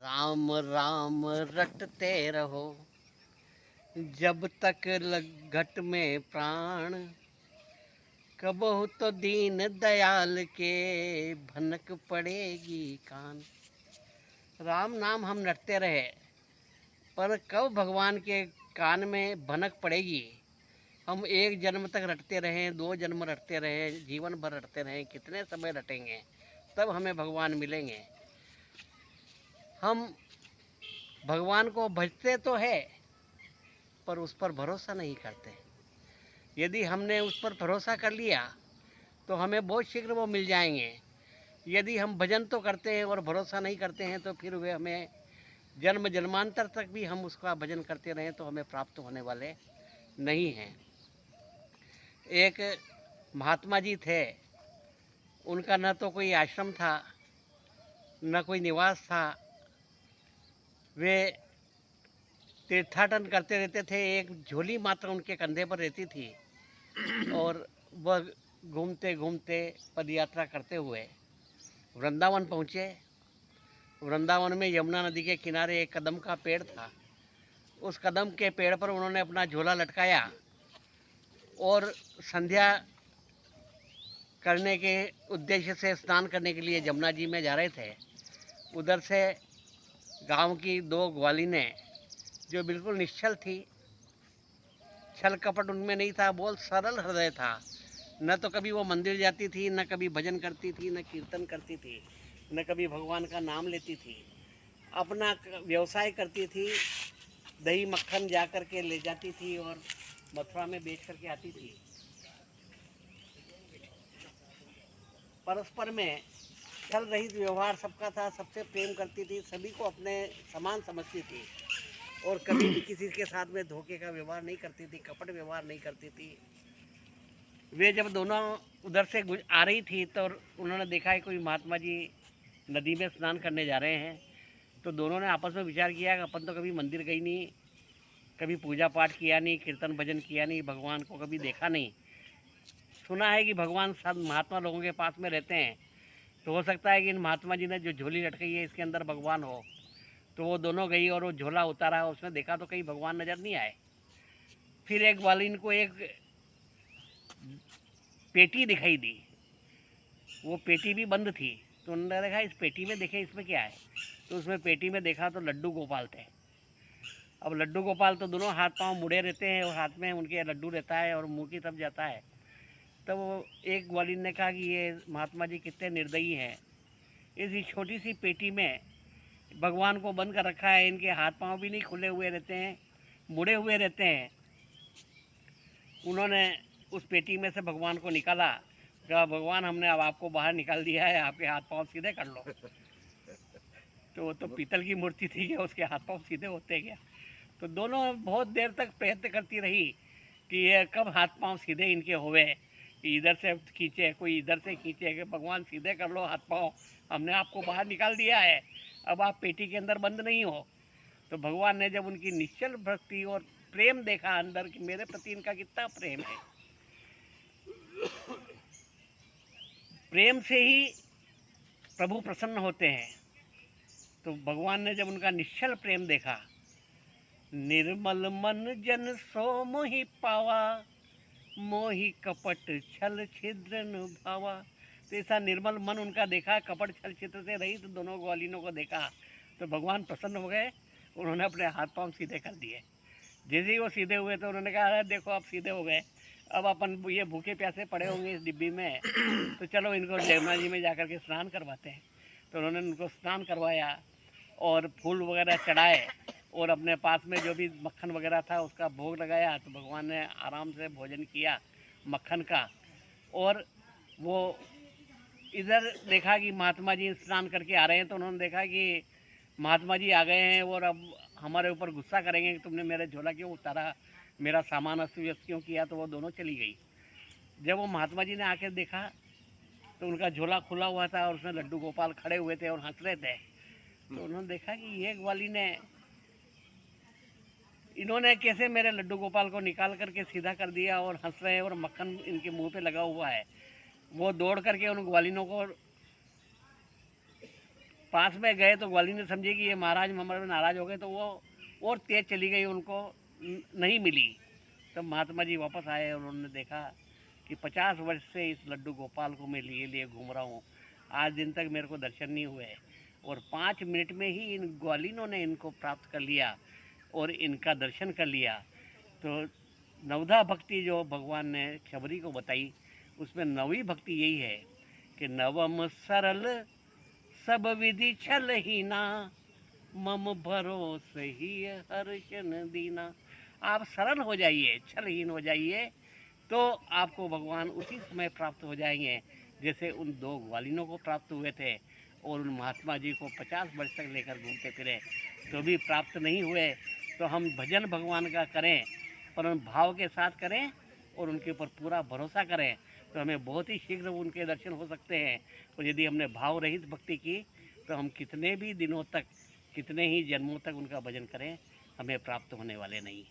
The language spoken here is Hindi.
राम राम रटते रहो जब तक घट में प्राण, कबहु तो दीन दयाल के भनक पड़ेगी कान। राम नाम हम रटते रहे, पर कब भगवान के कान में भनक पड़ेगी। हम एक जन्म तक रटते रहें, 2 जन्म रटते रहें, जीवन भर रटते रहें, कितने समय रटेंगे, तब हमें भगवान मिलेंगे। हम भगवान को भजते तो है, पर उस पर भरोसा नहीं करते। यदि हमने उस पर भरोसा कर लिया तो हमें बहुत शीघ्र वो मिल जाएंगे। यदि हम भजन तो करते हैं और भरोसा नहीं करते हैं, तो फिर वे हमें जन्म जन्मांतर तक भी हम उसका भजन करते रहें तो हमें प्राप्त होने वाले नहीं हैं। एक महात्मा जी थे, उनका न तो कोई आश्रम था, न कोई निवास था। वे तीर्थाटन करते रहते थे। एक झोली मात्र उनके कंधे पर रहती थी और वह घूमते घूमते पदयात्रा करते हुए वृंदावन पहुँचे। वृंदावन में यमुना नदी के किनारे एक कदम का पेड़ था। उस कदम के पेड़ पर उन्होंने अपना झोला लटकाया और संध्या करने के उद्देश्य से स्नान करने के लिए यमुना जी में जा रहे थे। उधर से गांव की 2 ग्वालिनें, जो बिल्कुल निश्चल थी, छल कपट उनमें नहीं था, बहुत सरल हृदय था। न तो कभी वो मंदिर जाती थी, न कभी भजन करती थी, न कीर्तन करती थी, न कभी भगवान का नाम लेती थी। अपना व्यवसाय करती थी, दही मक्खन जा कर के ले जाती थी और मथुरा में बेच करके आती थी। परस्पर में छल रहित व्यवहार सबका था, सबसे प्रेम करती थी, सभी को अपने समान समझती थी और कभी भी किसी के साथ में धोखे का व्यवहार नहीं करती थी, कपट व्यवहार नहीं करती थी। वे जब दोनों उधर से आ रही थी तो उन्होंने देखा है कोई महात्मा जी नदी में स्नान करने जा रहे हैं। तो दोनों ने आपस में विचार किया कि अपन तो कभी मंदिर गई नहीं, कभी पूजा पाठ किया नहीं, कीर्तन भजन किया नहीं, भगवान को कभी देखा नहीं। सुना है कि भगवान सब महात्मा लोगों के पास में रहते हैं, तो हो सकता है कि इन महात्मा जी ने जो झोली लटकाई है इसके अंदर भगवान हो। तो वो दोनों गई और वो झोला उतारा, उसमें देखा तो कहीं भगवान नज़र नहीं आए। फिर एक ग्वालिन को एक पेटी दिखाई दी, वो पेटी भी बंद थी। तो उन्होंने देखा इस पेटी में, देखें इसमें क्या है। तो उसमें पेटी में देखा तो लड्डू गोपाल थे। अब लड्डू गोपाल तो दोनों हाथ पांव मुड़े रहते हैं और हाथ में उनके लड्डू रहता है और मुंह की तरफ जाता है। तब वो एक ग्वालिन ने कहा कि ये महात्मा जी कितने निर्दयी हैं, इस छोटी सी पेटी में भगवान को बंद कर रखा है, इनके हाथ पांव भी नहीं खुले हुए रहते हैं, मुड़े हुए रहते हैं। उन्होंने उस पेटी में से भगवान को निकाला, कहा भगवान हमने अब आपको बाहर निकाल दिया है, आपके हाथ पांव सीधे कर लो। तो वो तो पीतल की मूर्ति थी कि उसके हाथ पांव सीधे होते क्या। तो दोनों बहुत देर तक प्रयत्न करती रही कि ये कब हाथ पांव सीधे इनके होवे, इधर से खींचे, कोई इधर से खींचे कि भगवान सीधे कर लो हाथ पांव, हमने आपको बाहर निकाल दिया है, अब आप पेटी के अंदर बंद नहीं हो। तो भगवान ने जब उनकी निश्चल भक्ति और प्रेम देखा अंदर कि मेरे प्रति इनका कितना प्रेम है, प्रेम से ही प्रभु प्रसन्न होते हैं। तो भगवान ने जब उनका निश्चल प्रेम देखा, निर्मल मन जन सो मोहि पावा, मोहि कपट छल छिद्र भावा। तो ऐसा निर्मल मन उनका देखा, कपट छल छिद्र से रहित दोनों ग्वालिनों को देखा, तो भगवान प्रसन्न हो गए। उन्होंने अपने हाथ पांव सीधे कर दिए। जैसे ही वो सीधे हुए तो उन्होंने कहा अरे देखो अब सीधे हो गए, अब अपन ये भूखे प्यासे पड़े होंगे इस डिब्बी में, तो चलो इनको यमुना जी में जाकर के स्नान करवाते हैं। तो उन्होंने उनको स्नान करवाया और फूल वगैरह चढ़ाए और अपने पास में जो भी मक्खन वगैरह था उसका भोग लगाया। तो भगवान ने आराम से भोजन किया मक्खन का। और वो इधर देखा कि महात्मा जी स्नान करके आ रहे हैं, तो उन्होंने देखा कि महात्मा जी आ गए हैं और अब हमारे ऊपर गुस्सा करेंगे कि तुमने मेरे झोला क्यों उतारा, मेरा सामान अस्त व्यस्त क्यों किया। तो वो दोनों चली गई। जब वो महात्मा जी ने आकर देखा तो उनका झोला खुला हुआ था और उसमें लड्डू गोपाल खड़े हुए थे और हंस रहे थे। तो उन्होंने देखा कि ये ग्वाली ने, इन्होंने कैसे मेरे लड्डू गोपाल को निकाल करके सीधा कर दिया और हंस रहे हैं और मक्खन इनके मुंह पे लगा हुआ है। वो दौड़ करके उन ग्वालिनों को पास में गए तो ग्वालिनी ने समझे कि ये महाराज हमारे नाराज हो गए, तो वो और तेज चली गई, उनको नहीं मिली। तब महात्मा जी वापस आए और उन्होंने देखा कि 50 वर्ष से इस लड्डू गोपाल को मैं लिए लिए घूम रहा हूँ, आज दिन तक मेरे को दर्शन नहीं हुए, और 5 मिनट में ही इन ग्वालिनों ने इनको प्राप्त कर लिया और इनका दर्शन कर लिया। तो नवधा भक्ति जो भगवान ने शबरी को बताई, उसमें नवी भक्ति यही है कि नवम सरल सब विधि छल हीना, मम भरोस ही हर्षन दीना। आप सरल हो जाइए, छलहीन हो जाइए, तो आपको भगवान उसी समय प्राप्त हो जाएंगे जैसे उन 2 ग्वालिनों को प्राप्त हुए थे, और उन महात्मा जी को 50 वर्ष तक लेकर घूमते फिरे तो भी प्राप्त नहीं हुए। तो हम भजन भगवान का करें, पर उन भाव के साथ करें और उनके ऊपर पूरा भरोसा करें, तो हमें बहुत ही शीघ्र उनके दर्शन हो सकते हैं। और यदि हमने भाव रहित भक्ति की तो हम कितने भी दिनों तक, कितने ही जन्मों तक उनका भजन करें, हमें प्राप्त होने वाले नहीं।